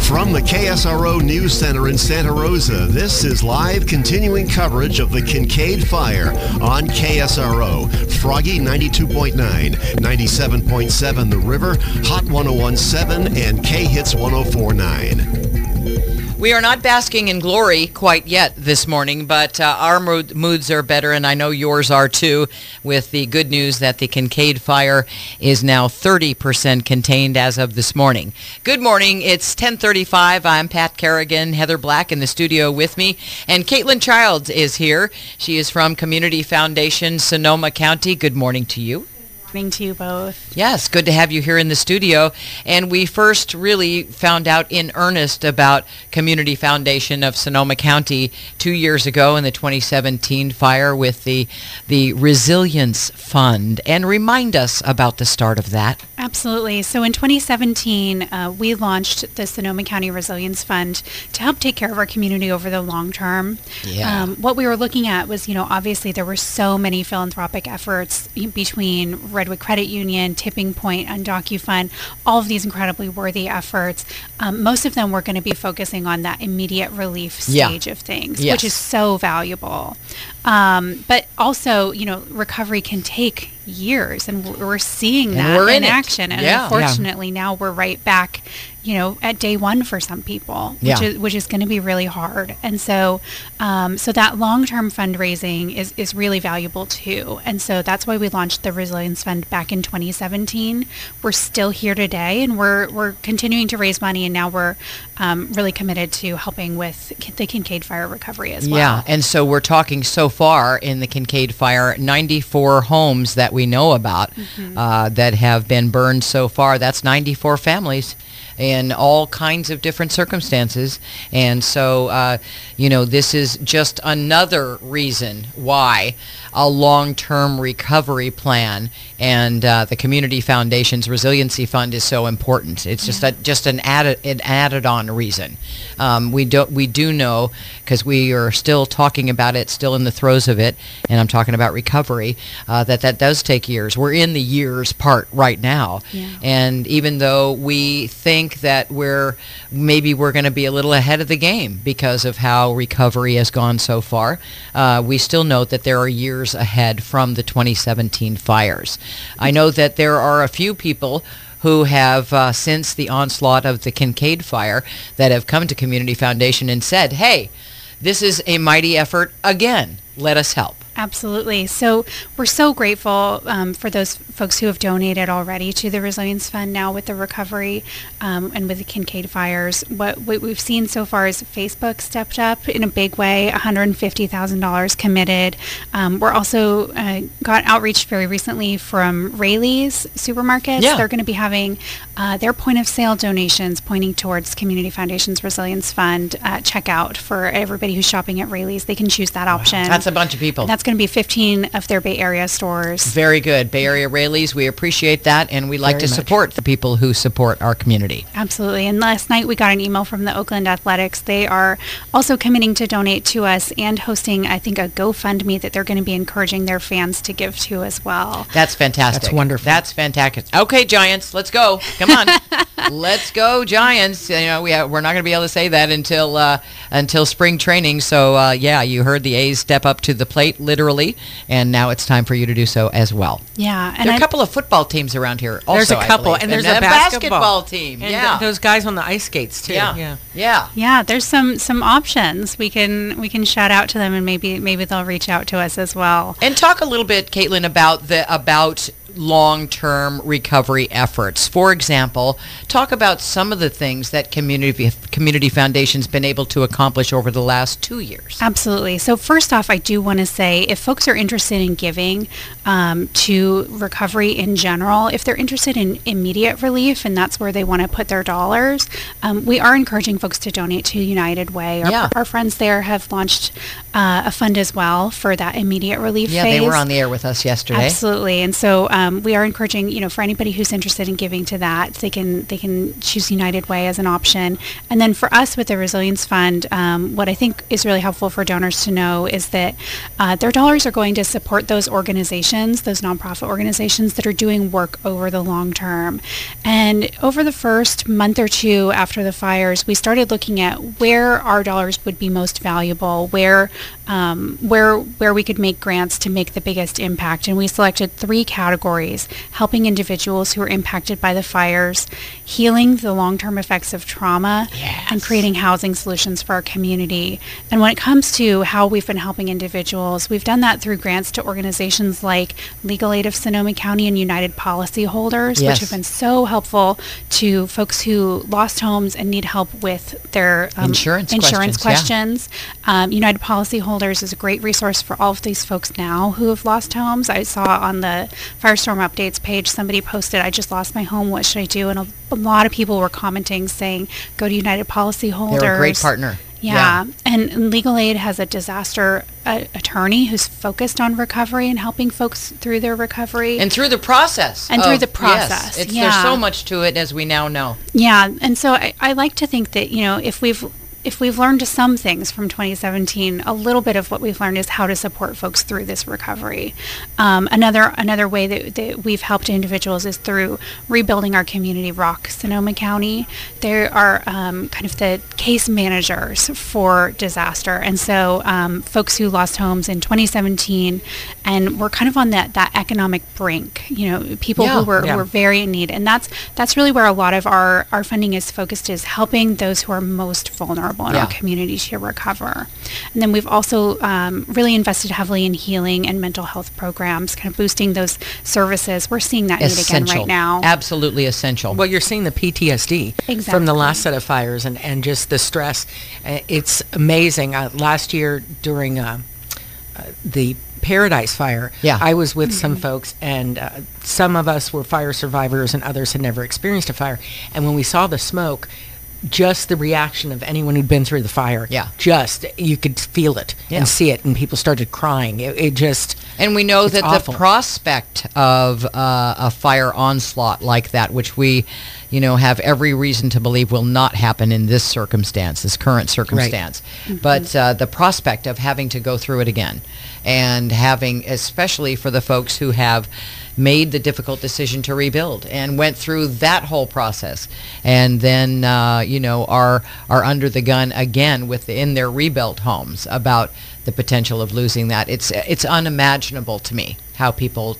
From the KSRO News Center in Santa Rosa, this is live continuing coverage of the Kincaid Fire on KSRO. Froggy 92.9, 97.7 The River, Hot 101.7, and K-Hits 104.9. We are not basking in glory quite yet this morning, but our moods are better, and I know yours are too, with the good news that the Kincaid Fire is now 30% contained as of this morning. Good morning. It's 10:35. I'm Pat Kerrigan, Heather Black in the studio with me, and Caitlin Childs is here. She is from Community Foundation, Sonoma County. Good morning to you. Morning to you both. Yes, good to have you here in the studio. And we first really found out in earnest about Community Foundation of Sonoma County 2 years ago in the 2017 fire with the Resilience Fund. And remind us about the start of that. Absolutely. So in 2017, we launched the Sonoma County Resilience Fund to help take care of our community over the long term. Yeah. What we were looking at was, obviously there were so many philanthropic efforts between Redwood Credit Union, Tipping Point, and DocuFund, all of these incredibly worthy efforts. Most of them were going to be focusing on that immediate relief stage of things, Yes. which is so valuable. But also, recovery can take years, and we're seeing that we're in in it. action. And Yeah. unfortunately, now we're right back, at day one for some people, which is going to be really hard. And so that long-term fundraising is really valuable too. And so that's why we launched the Resilience Fund back in 2017. We're still here today, and we're continuing to raise money, and now we're really committed to helping with the Kincaid Fire recovery as well. Yeah, and so we're talking so far in the Kincaid Fire, 94 homes that we know about that have been burned so far. That's 94 families in all kinds of different circumstances. And so, this is just another reason why a long-term recovery plan and the Community Foundation's Resiliency Fund is so important. It's just an added-on reason. We do know, because we are still talking about it, still in the throes of it, and I'm talking about recovery, that does take years. We're in the years part right now. Yeah. And even though we think that we're going to be a little ahead of the game because of how recovery has gone so far, we still note that there are years ahead from the 2017 fires. I know that there are a few people who have, since the onslaught of the Kincaid Fire, that have come to Community Foundation and said, hey, this is a mighty effort again. Let us help. Absolutely. So we're so grateful for those folks who have donated already to the Resilience Fund now with the recovery and with the Kincaid fires. What we've seen so far is Facebook stepped up in a big way, $150,000 committed. We're also got outreach very recently from Raley's supermarkets. Yeah. They're going to be having their point of sale donations pointing towards Community Foundation's Resilience Fund checkout for everybody who's shopping at Raley's. They can choose that option. That's a bunch of people. That's going to be 15 of their Bay Area stores. Very good. Bay Area Raley's, we appreciate that, and we like to support the people who support our community. Absolutely. And last night we got an email from the Oakland Athletics. They are also committing to donate to us and hosting, I think, a GoFundMe that they're going to be encouraging their fans to give to as well. That's fantastic. That's wonderful. That's fantastic. Okay, Giants, let's go. Come on. Let's go, Giants. We're not going to be able to say that until spring training. So, you heard the A's step up to the plate, literally, and now it's time for you to do so as well. Yeah. And there are a couple of football teams around here also, There's a couple, and there's a basketball team. And those guys on the ice skates, too. Yeah. Yeah, there's some options. We can shout out to them, and maybe they'll reach out to us as well. And talk a little bit, Caitlin, about long-term recovery efforts. For example, talk about some of the things that Community Foundation's been able to accomplish over the last 2 years. Absolutely. So first off, I do want to say, if folks are interested in giving to recovery in general, if they're interested in immediate relief and that's where they want to put their dollars, we are encouraging folks to donate to United Way. Our friends there have launched a fund as well for that immediate relief phase. Yeah, they were on the air with us yesterday. Absolutely. And so we are encouraging, for anybody who's interested in giving to that, they can choose United Way as an option. And then for us with the Resilience Fund, what I think is really helpful for donors to know is that their dollars are going to support those organizations, those nonprofit organizations that are doing work over the long term. And over the first month or two after the fires, we started looking at where our dollars would be most valuable, where we could make grants to make the biggest impact. And we selected 3 categories: helping individuals who are impacted by the fires, healing the long-term effects of trauma, and creating housing solutions for our community. And when it comes to how we've been helping individuals, we've done that through grants to organizations like Legal Aid of Sonoma County and United Policyholders, which have been so helpful to folks who lost homes and need help with their insurance questions. United Policyholders is a great resource for all of these folks now who have lost homes. I saw on the Firestorm Updates page somebody posted, "I just lost my home, what should I do?" And a lot of people were commenting saying, go to United Policyholders. They're a great partner. Yeah. And Legal Aid has a disaster attorney who's focused on recovery and helping folks through their recovery. And through the process. Yes, there's so much to it, as we now know. Yeah. And so I like to think that, if we've learned some things from 2017, a little bit of what we've learned is how to support folks through this recovery. Another way that we've helped individuals is through rebuilding our community ROC Sonoma County. They are kind of the case managers for disaster. And so folks who lost homes in 2017 and were kind of on that economic brink, people who were very in need. And that's really where a lot of our funding is focused, is helping those who are most vulnerable in our community to recover. And then we've also really invested heavily in healing and mental health programs, kind of boosting those services. We're seeing that need again right now. Absolutely essential. Well, you're seeing the PTSD from the last set of fires and just the stress. It's amazing. Last year during the Paradise Fire, I was with some folks, and some of us were fire survivors and others had never experienced a fire. And when we saw the smoke, just the reaction of anyone who'd been through the fire, you could feel it and see it, and people started crying. And we know that awful. The prospect of a fire onslaught like that, which we, have every reason to believe will not happen in this current circumstance. Right. But the prospect of having to go through it again, and having, especially for the folks who have made the difficult decision to rebuild and went through that whole process, and then are under the gun again within their rebuilt homes about the potential of losing that. It's unimaginable to me how people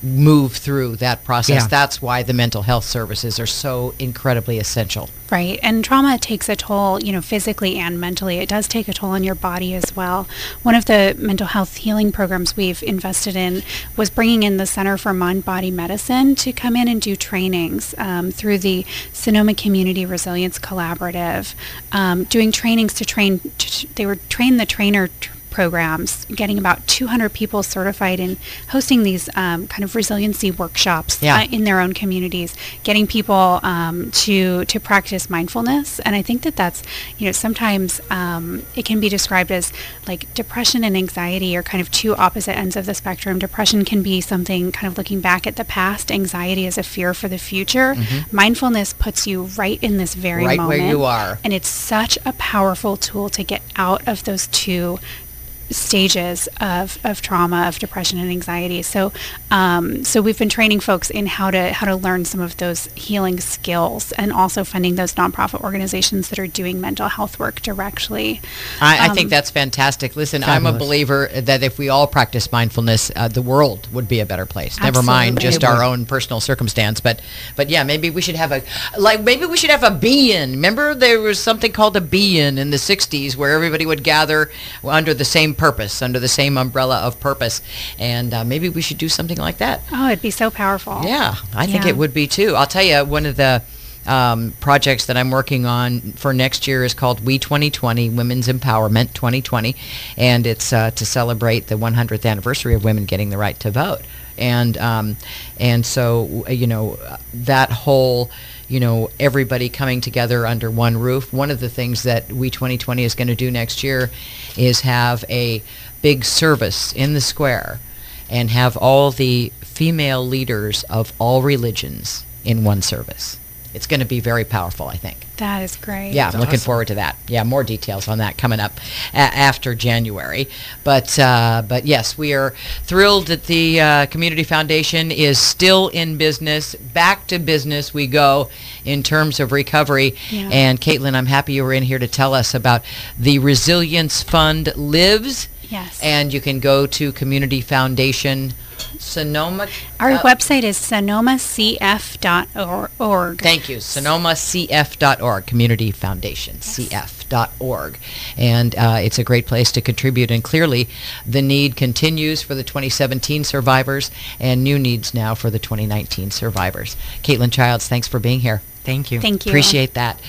move through that process. That's why the mental health services are so incredibly essential. Right. And trauma takes a toll, physically and mentally. It does take a toll on your body as well. One of the mental health healing programs we've invested in was bringing in the Center for Mind-Body Medicine to come in and do trainings through the Sonoma Community Resilience Collaborative, doing trainings they were train the trainer programs, getting about 200 people certified in hosting these kind of resiliency workshops in their own communities, getting people to practice mindfulness. And I think that's, sometimes it can be described as like depression and anxiety are kind of two opposite ends of the spectrum. Depression can be something kind of looking back at the past. Anxiety is a fear for the future. Mm-hmm. Mindfulness puts you right in this very moment. Right where you are. And it's such a powerful tool to get out of those two stages of trauma, of depression and anxiety. So we've been training folks in how to learn some of those healing skills, and also funding those nonprofit organizations that are doing mental health work directly. I think that's fantastic. Listen, fabulous. I'm a believer that if we all practice mindfulness, the world would be a better place. Absolutely. Never mind just our own personal circumstance, but yeah, maybe we should have a be-in. Remember there was something called a be-in in the 60s where everybody would gather under the same purpose, under the same umbrella of purpose, and maybe we should do something like that. Oh, it'd be so powerful. Yeah, I think it would be too. I'll tell you, one of the projects that I'm working on for next year is called We 2020, Women's Empowerment 2020, and it's to celebrate the 100th anniversary of women getting the right to vote. And so, that whole, everybody coming together under one roof. One of the things that We 2020 is going to do next year is have a big service in the square and have all the female leaders of all religions in one service. It's going to be very powerful, I think. That is great. Yeah, I'm looking forward to that. Yeah, more details on that coming up after January. But yes, we are thrilled that the Community Foundation is still in business. Back to business we go in terms of recovery. Yeah. And Caitlin, I'm happy you were in here to tell us about the Resilience Fund Lives. Yes. And you can go to Community Foundation Sonoma. Our website is sonomacf.org. Thank you. sonomacf.org, Community Foundation, yes. cf.org. And it's a great place to contribute. And clearly, the need continues for the 2017 survivors and new needs now for the 2019 survivors. Caitlin Childs, thanks for being here. Thank you. Thank you. Appreciate that.